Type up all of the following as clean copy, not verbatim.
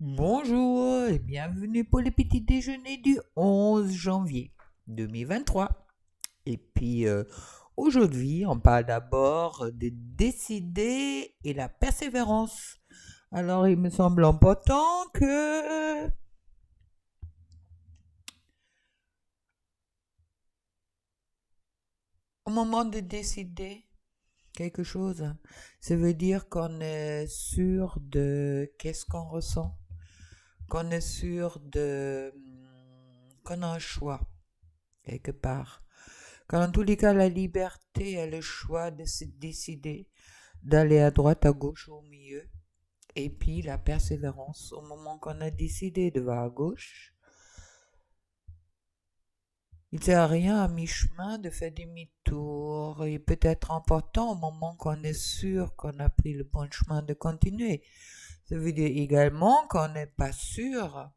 Bonjour et bienvenue pour le petit déjeuner du 11 janvier 2023. Et puis aujourd'hui, on parle d'abord de décider et la persévérance. Alors, il me semble important que au moment de décider quelque chose, ça veut dire qu'on est sûr de qu'est-ce qu'on ressent, qu'on est sûr de qu'on a un choix quelque part. Car dans tous les cas, la liberté est le choix de se décider d'aller à droite, à gauche ou au milieu. Et puis la persévérance, au moment qu'on a décidé de voir à gauche, il ne sert à rien à mi-chemin de faire demi-tour. Il peut être important au moment qu'on est sûr qu'on a pris le bon chemin de continuer. Ça veut dire également qu'on n'est pas sûr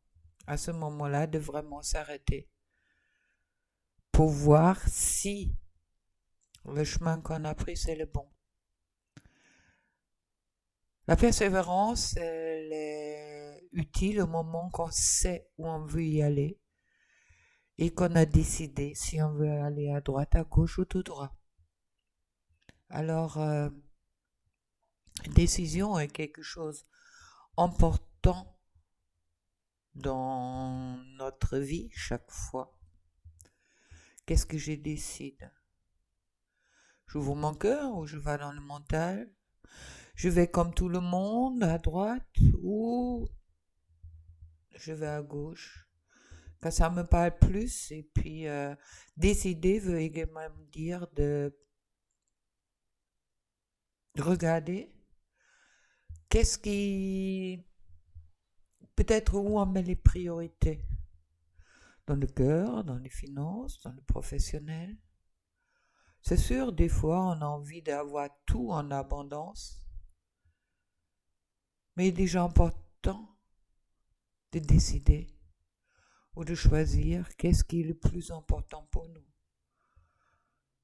à ce moment-là de vraiment s'arrêter pour voir si le chemin qu'on a pris c'est le bon. La persévérance, elle est utile au moment qu'on sait où on veut y aller et qu'on a décidé si on veut aller à droite, à gauche ou tout droit. Alors, décision est quelque chose d'important dans notre vie chaque fois. Qu'est-ce que je décide? J'ouvre mon cœur ou je vais dans le mental? Je vais comme tout le monde à droite ou je vais à gauche? Quand ça me parle plus. Et puis, décider veut également dire de regarder qu'est-ce qui, peut-être où on met les priorités. Dans le cœur, dans les finances, dans le professionnel. C'est sûr, des fois, on a envie d'avoir tout en abondance. Mais il est déjà important de décider ou de choisir qu'est-ce qui est le plus important pour nous.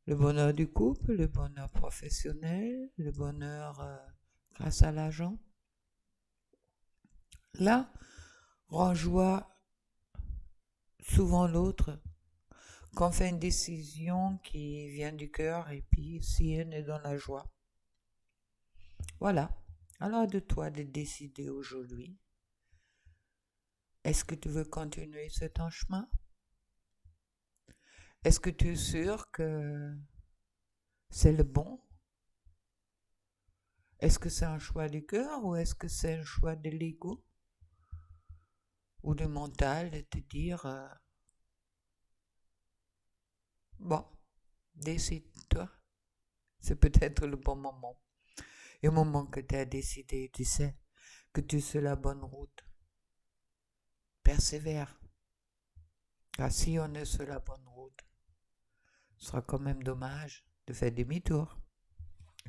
Le bonheur du couple, le bonheur professionnel, le bonheur grâce à l'argent. Là, on joie souvent l'autre, qu'on fait une décision qui vient du cœur et puis si elle est dans la joie. Voilà. Alors de toi de décider aujourd'hui. Est-ce que tu veux continuer sur ton chemin? Est-ce que tu es sûr que c'est le bon? Est-ce que c'est un choix du cœur ou est-ce que c'est un choix de l'ego ou du mental de te dire bon, décide-toi, c'est peut-être le bon moment. Et au moment que tu as décidé, tu sais que tu es sur la bonne route. Persévère. Car si on est sur la bonne route, ce sera quand même dommage de faire demi-tour.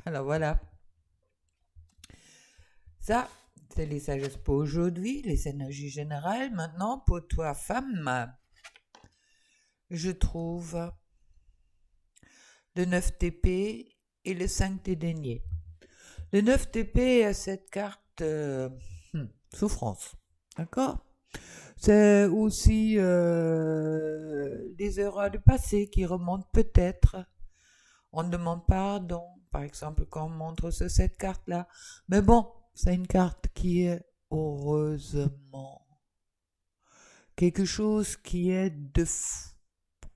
Alors voilà. Ça, c'est les sagesses pour aujourd'hui, les énergies générales. Maintenant, pour toi, femme, je trouve le 9 TP et le 5 T denier. Le 9 TP a cette carte souffrance. D'accord? C'est aussi des erreurs du passé qui remontent peut-être. On demande pardon, par exemple, quand on montre sur cette carte-là. Mais bon, c'est une carte qui est heureusement quelque chose qui est de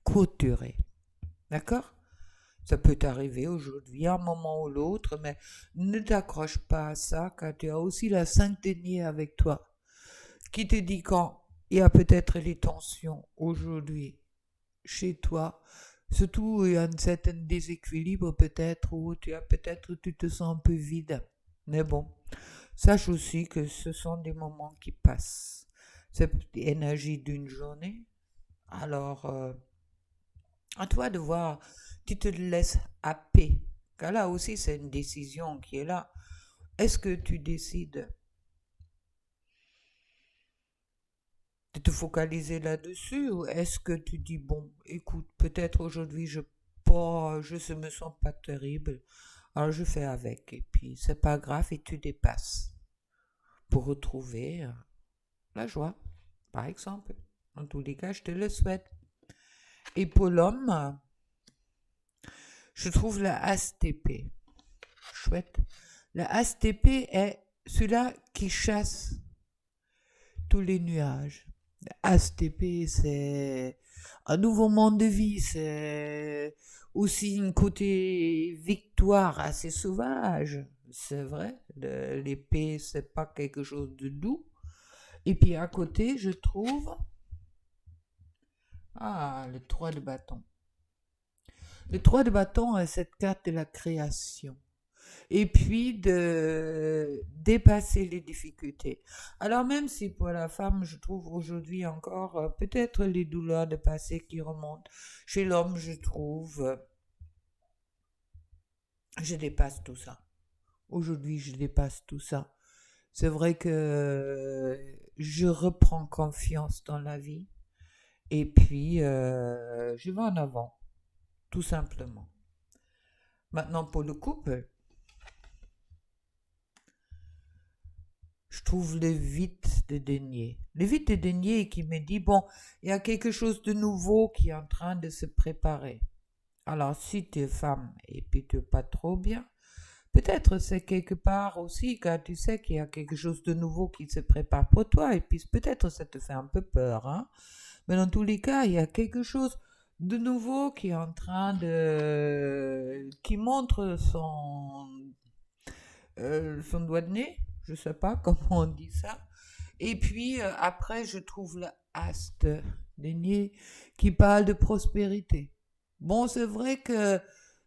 clôturé. D'accord? Ça peut t'arriver aujourd'hui, à un moment ou l'autre, mais ne t'accroche pas à ça, car tu as aussi la Sainte Denier avec toi, qui te dit quand il y a peut-être les tensions aujourd'hui chez toi, surtout il y a un certain déséquilibre peut-être, ou tu te sens un peu vide. Mais bon, sache aussi que ce sont des moments qui passent. C'est l'énergie d'une journée. Alors, à toi de voir, tu te laisses happer. Car là aussi, c'est une décision qui est là. Est-ce que tu décides de te focaliser là-dessus ou est-ce que tu dis, bon, écoute, peut-être aujourd'hui je me sens pas terrible, alors je fais avec et puis c'est pas grave et tu dépasses pour retrouver. la joie, par exemple. En tous les cas, je te le souhaite. Et pour l'homme, je trouve la ASTP. Chouette. La ASTP est celui-là qui chasse tous les nuages. La ASTP, c'est un nouveau monde de vie, c'est aussi un côté victoire assez sauvage. C'est vrai, l'épée, c'est pas quelque chose de doux. Et puis à côté, je trouve le 3 de bâton. Le 3 de bâton est cette carte de la création. Et puis de dépasser les difficultés. Alors même si pour la femme, je trouve aujourd'hui encore peut-être les douleurs de passé qui remontent, chez l'homme, je trouve, je dépasse tout ça. Aujourd'hui, je dépasse tout ça. C'est vrai que je reprends confiance dans la vie et puis je vais en avant, tout simplement. Maintenant, pour le couple, je trouve le vide de denier. Le vide de denier qui me dit, bon, il y a quelque chose de nouveau qui est en train de se préparer. Alors, si tu es femme et puis tu n'es pas trop bien, peut-être c'est quelque part aussi quand tu sais qu'il y a quelque chose de nouveau qui se prépare pour toi et puis peut-être ça te fait un peu peur, hein. Mais dans tous les cas, il y a quelque chose de nouveau qui est en train qui montre son doigt de nez, je sais pas comment on dit ça. Et puis après, je trouve le haste denier qui parle de prospérité. Bon, c'est vrai que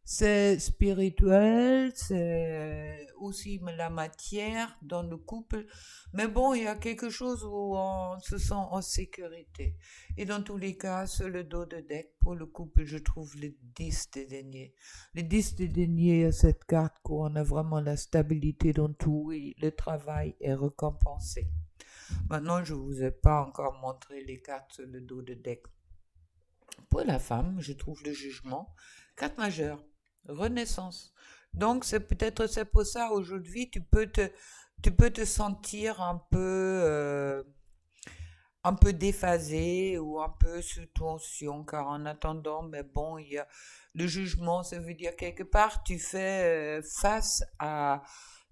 c'est spirituel, c'est aussi la matière dans le couple, mais bon, il y a quelque chose où on se sent en sécurité. Et dans tous les cas, sur le dos de deck, pour le couple, je trouve le 10 de denier. Le 10 de denier est cette carte où on a vraiment la stabilité dans tout et le travail est récompensé. Maintenant, je ne vous ai pas encore montré les cartes sur le dos de deck. Pour la femme, je trouve le jugement, carte majeure, renaissance. Donc, c'est pour ça aujourd'hui, tu peux te sentir un peu déphasé ou un peu sous tension, car en attendant, mais bon, il y a le jugement, ça veut dire quelque part, tu fais face à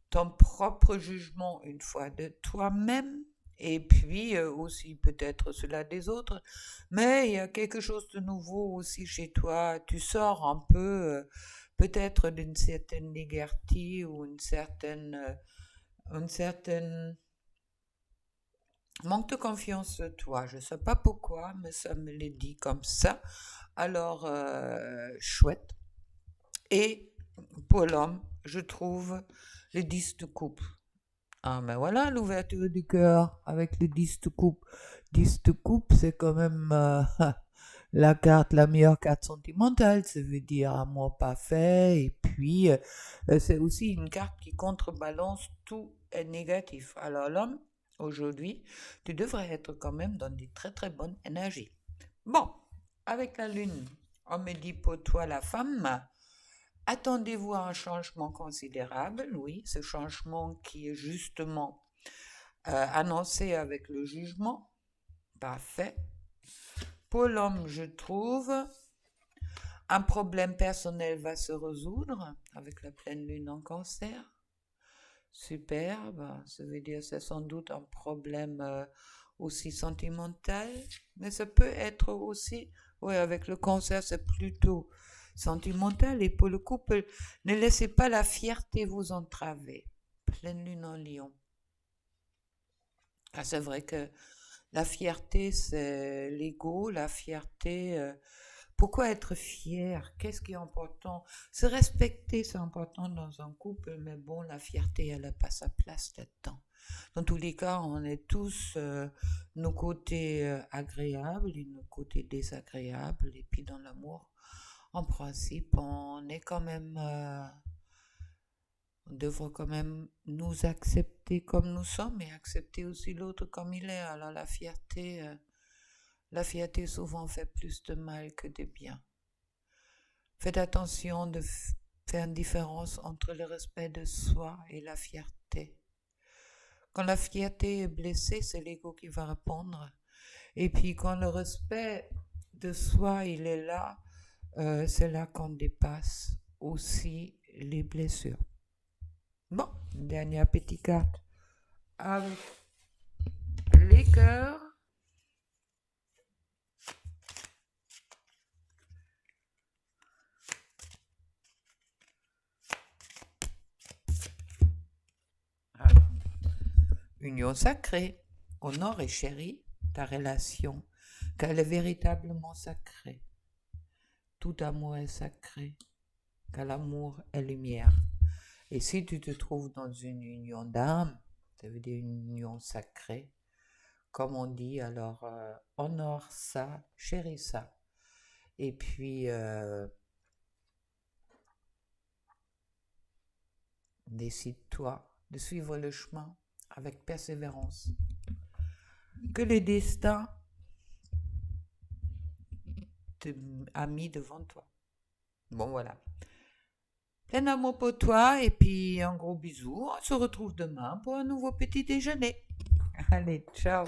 ton propre jugement une fois de toi-même et puis aussi peut-être cela des autres, mais il y a quelque chose de nouveau aussi chez toi, tu sors un peu peut-être d'une certaine négativité ou une certaine manque de confiance en toi, je ne sais pas pourquoi, mais ça me l'est dit comme ça, alors chouette. Et pour l'homme, je trouve le 10 de coupe. Ah, mais voilà l'ouverture du cœur avec le 10 de coupe. 10 de coupe, c'est quand même la meilleure carte sentimentale. Ça veut dire amour parfait. Et puis, c'est aussi une carte qui contrebalance tout négatif. Alors, l'homme, aujourd'hui, tu devrais être quand même dans des très très bonnes énergies. Bon, avec la lune, on me dit pour toi la femme. Attendez-vous à un changement considérable, oui, ce changement qui est justement annoncé avec le jugement, parfait. Pour l'homme, je trouve, un problème personnel va se résoudre avec la pleine lune en cancer. Superbe, ça veut dire que c'est sans doute un problème aussi sentimental, mais ça peut être aussi, oui, avec le cancer, c'est plutôt sentimental. Et pour le couple, ne laissez pas la fierté vous entraver. Pleine lune en lion. Ah, c'est vrai que la fierté, c'est l'ego, la fierté. Pourquoi être fier? Qu'est-ce qui est important? Se respecter, c'est important dans un couple, mais bon, la fierté, elle n'a pas sa place là-dedans. Dans tous les cas, on est tous nos côtés agréables et nos côtés désagréables. Et puis dans l'amour, en principe, on est quand même, on devrait quand même nous accepter comme nous sommes et accepter aussi l'autre comme il est. Alors la fierté souvent fait plus de mal que de bien. Faites attention de faire une différence entre le respect de soi et la fierté. Quand la fierté est blessée, c'est l'ego qui va répondre. Et puis quand le respect de soi, il est là, c'est là qu'on dépasse aussi les blessures. Bon, une dernière petite carte avec les cœurs. Union sacrée, honore et chéris ta relation, car elle est véritablement sacrée. Tout amour est sacré, car l'amour est lumière. Et si tu te trouves dans une union d'âme, ça veut dire une union sacrée, comme on dit, alors honore ça, chéris ça. Et puis, décide-toi de suivre le chemin avec persévérance. Que le destin a mis devant toi. Bon, voilà. Plein d'amour pour toi et puis un gros bisou. On se retrouve demain pour un nouveau petit déjeuner. Allez, ciao.